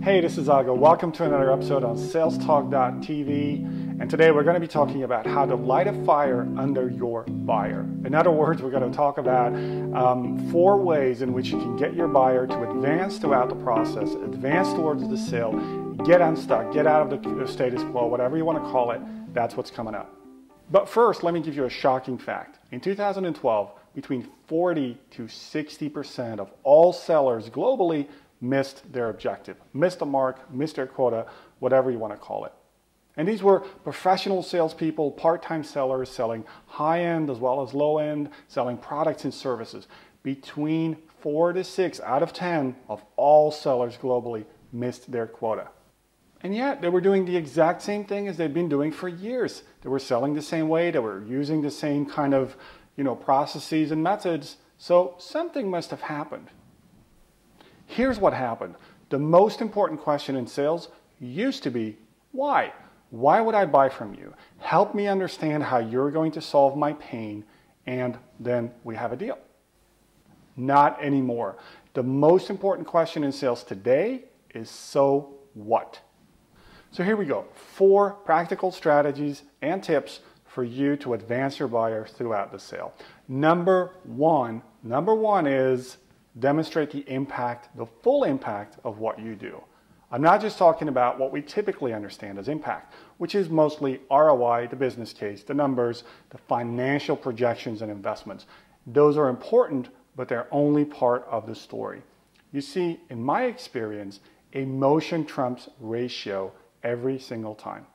Hey, this is Aga. Welcome to another episode on salestalk.tv, and today we're going to be talking about how to light a fire under your buyer. In other words, we're going to talk about 4 ways in which you can get your buyer to advance throughout the process, advance towards the sale, get unstuck, get out of the status quo, whatever you want to call it. That's what's coming up. But first, let me give you a shocking fact. In 2012, between 40 to 60% of all sellers globally missed their objective, missed the mark, missed their quota, whatever you want to call it. And these were professional salespeople, part-time sellers selling high-end as well as low-end, selling products and services. Between 4 to 6 out of 10 of all sellers globally missed their quota. And yet they were doing the exact same thing as they'd been doing for years. They were selling the same way, they were using the same kind of, processes and methods. So something must have happened. Here's what happened. The most important question in sales used to be, why? Why would I buy from you? Help me understand how you're going to solve my pain, and then we have a deal. Not anymore. The most important question in sales today is, so what? So here we go. 4 practical strategies and tips for you to advance your buyer throughout the sale. Number one is demonstrate the impact, the full impact of what you do. I'm not just talking about what we typically understand as impact, which is mostly ROI, the business case, the numbers, the financial projections and investments. Those are important, but they're only part of the story. You see, in my experience, emotion trumps ratio every single time.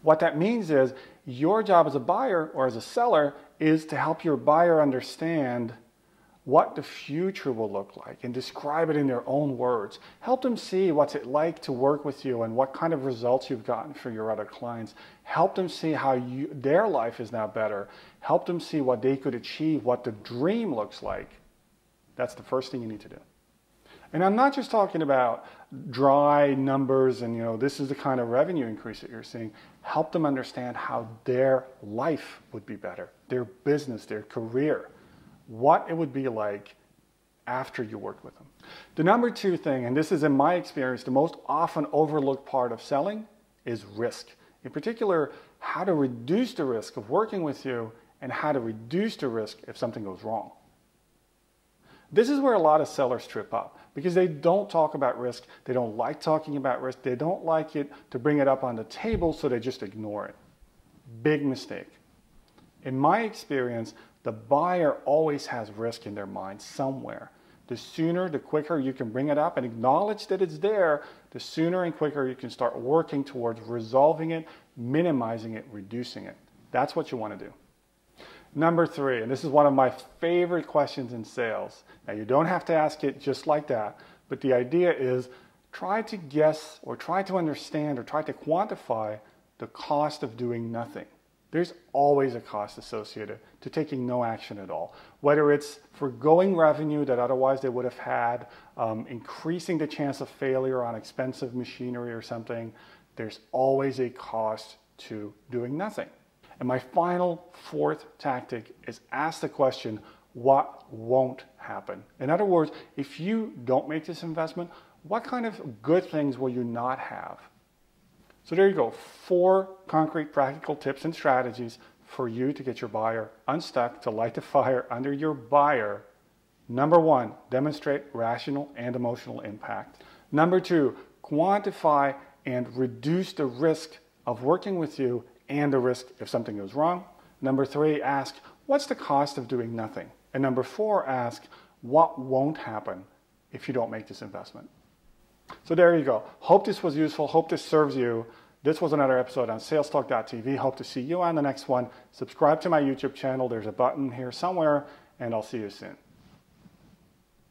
What that means is your job as a buyer or as a seller is to help your buyer understand what the future will look like and describe it in their own words. Help them see what's it like to work with you and what kind of results you've gotten for your other clients. Help them see how their life is now better. Help them see what they could achieve, what the dream looks like. That's the first thing you need to do. And I'm not just talking about dry numbers and, this is the kind of revenue increase that you're seeing. Help them understand how their life would be better, their business, their career, what it would be like after you worked with them. The number 2 thing, and this is in my experience, the most often overlooked part of selling is risk. In particular, how to reduce the risk of working with you and how to reduce the risk if something goes wrong. This is where a lot of sellers trip up because they don't talk about risk. They don't like talking about risk. They don't like it to bring it up on the table, so they just ignore it. Big mistake. In my experience, the buyer always has risk in their mind somewhere. The sooner, the quicker you can bring it up and acknowledge that it's there, the sooner and quicker you can start working towards resolving it, minimizing it, reducing it. That's what you want to do. Number 3, and this is one of my favorite questions in sales. Now, you don't have to ask it just like that, but the idea is try to guess or try to understand or try to quantify the cost of doing nothing. There's always a cost associated to taking no action at all. Whether it's forgoing revenue that otherwise they would have had, increasing the chance of failure on expensive machinery or something, there's always a cost to doing nothing. And my final 4th tactic is ask the question, what won't happen? In other words, if you don't make this investment, what kind of good things will you not have? So there you go, 4 concrete practical tips and strategies for you to get your buyer unstuck, to light the fire under your buyer. Number 1, demonstrate rational and emotional impact. Number 2, quantify and reduce the risk of working with you and the risk if something goes wrong. Number 3, ask, what's the cost of doing nothing? And number 4, ask, what won't happen if you don't make this investment? So there you go. Hope this was useful. Hope this serves you. This was another episode on salestalk.tv. Hope to see you on the next one. Subscribe to my YouTube channel. There's a button here somewhere, and I'll see you soon.